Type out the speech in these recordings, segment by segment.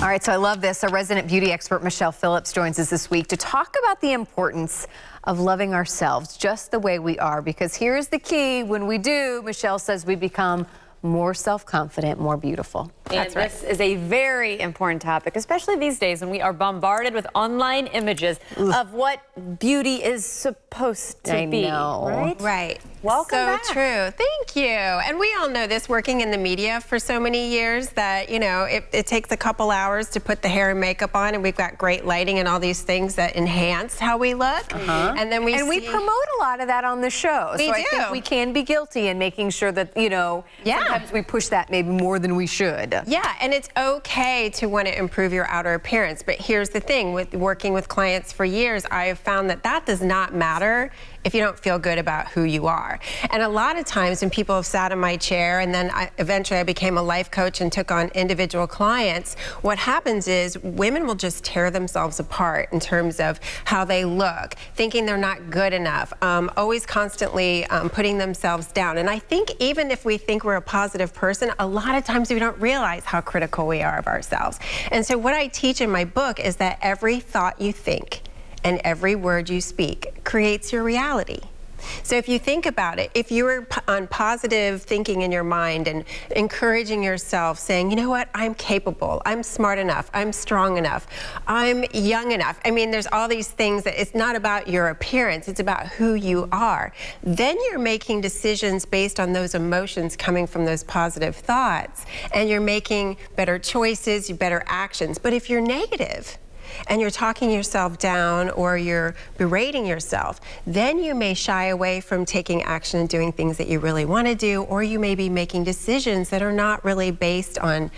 All right, so I love this. Our resident beauty expert, Michelle Phillips, joins us this week to talk about the importance of loving ourselves just the way we are. Because here's the key. When we do, Michelle says we become more self-confident, more beautiful. And this is a very important topic, especially these days when we are bombarded with online images of what beauty is supposed to be. Right? Right. Welcome back. So true. Thank you. And we all know this, working in the media for so many years, that, you know, it takes a couple hours to put the hair and makeup on, and we've got great lighting and all these things that enhance how we look. And then we promote a lot of that on the show. We so do. I think we can be guilty in making sure that, you know, sometimes we push that maybe more than we should. Yeah, and it's okay to want to improve your outer appearance, but here's the thing, with working with clients for years, I have found that that does not matter if you don't feel good about who you are. And a lot of times when people have sat in my chair, and then eventually I became a life coach and took on individual clients, what happens is women will just tear themselves apart in terms of how they look, thinking they're not good enough, always constantly putting themselves down. And I think even if we think we're a positive person, a lot of times we don't realize how critical we are of ourselves. And so what I teach in my book is that every thought you think and every word you speak creates your reality. So if you think about it, if you were on positive thinking in your mind and encouraging yourself, saying, you know what, I'm capable, I'm smart enough, I'm strong enough, I'm young enough. I mean, there's all these things that it's not about your appearance, it's about who you are. Then you're making decisions based on those emotions coming from those positive thoughts, and you're making better choices, better actions. But if you're negative, and you're talking yourself down or you're berating yourself, then you may shy away from taking action and doing things that you really want to do, or you may be making decisions that are not really based on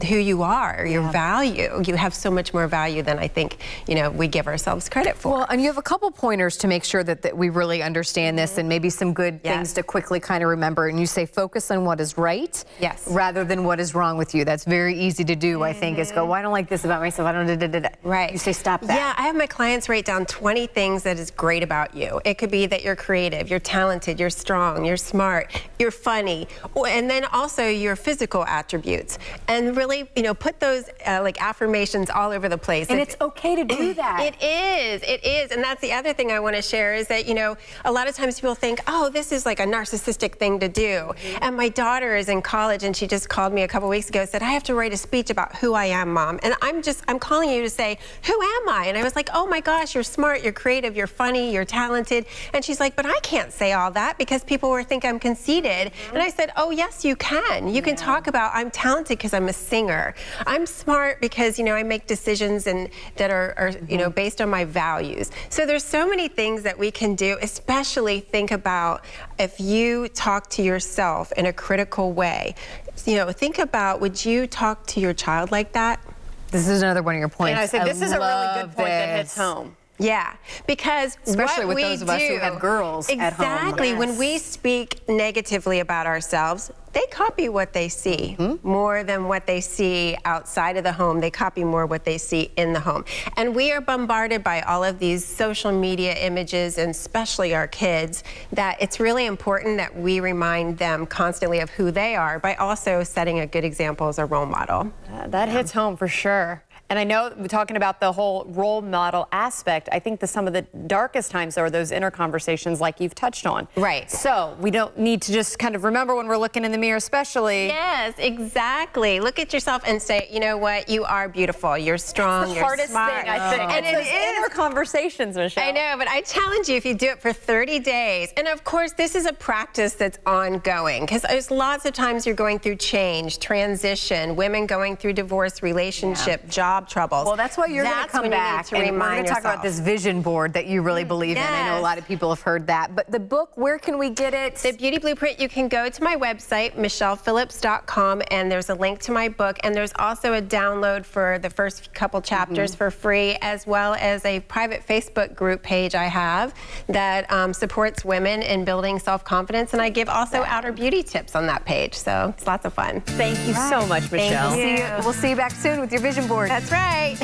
who you are, your value. You have so much more value than I think, you know, we give ourselves credit for. Well, and you have a couple pointers to make sure that we really understand this, and maybe some good things to quickly kind of remember. And you say focus on what is right rather than what is wrong with you. That's very easy to do, I think, is go, well, I don't like this about myself. I don't Right. You say stop that. Yeah, I have my clients write down 20 things that is great about you. It could be that you're creative, you're talented, you're strong, you're smart, you're funny, and then also your physical attributes. And really, you know, put those like affirmations all over the place. And it's okay to do that. It is. And that's the other thing I want to share is that, you know, a lot of times people think, oh, this is like a narcissistic thing to do. And my daughter is in college, and she just called me a couple weeks ago, said, I have to write a speech about who I am, Mom. And I'm calling you to say, who am I? And I was like, oh my gosh, you're smart, you're creative, you're funny, you're talented. And she's like, but I can't say all that because people will think I'm conceited. And I said, oh yes, you can. You can talk about I'm talented because I'm a singer. I'm smart because, you know, I make decisions and that are you know, based on my values. So there's so many things that we can do, especially think about if you talk to yourself in a critical way. You know, think about, would you talk to your child like that? This is another one of your points. And I said, this is a really good point that hits home. Yeah, because especially with those of us who have girls at home. Exactly. When we speak negatively about ourselves, they copy what they see more than what they see outside of the home. They copy more what they see in the home. And we are bombarded by all of these social media images, and especially our kids, that it's really important that we remind them constantly of who they are by also setting a good example as a role model. That hits home for sure. And I know we're talking about the whole role model aspect. I think some of the darkest times are those inner conversations like you've touched on. Right. So we don't need to just kind of remember when we're looking in the mirror, especially. Yes, exactly. Look at yourself and say, you know what, you are beautiful, you're strong, you're smart. It's the hardest thing, I think. And it's those inner conversations, Michelle. I know, but I challenge you if you do it for 30 days. And of course, this is a practice that's ongoing, because there's lots of times you're going through change, transition, women going through divorce, relationship, job troubles. Well, that's why you're going to come back and we're going to talk about this vision board that you really believe in. I know a lot of people have heard that. But the book, where can we get it? The Beauty Blueprint, you can go to my website, michellephillips.com, and there's a link to my book. And there's also a download for the first couple chapters for free, as well as a private Facebook group page I have that supports women in building self-confidence. And I give also outer beauty tips on that page. So it's lots of fun. Thank you so much, Michelle. Thank you. We'll see you back soon with your vision board. That's right.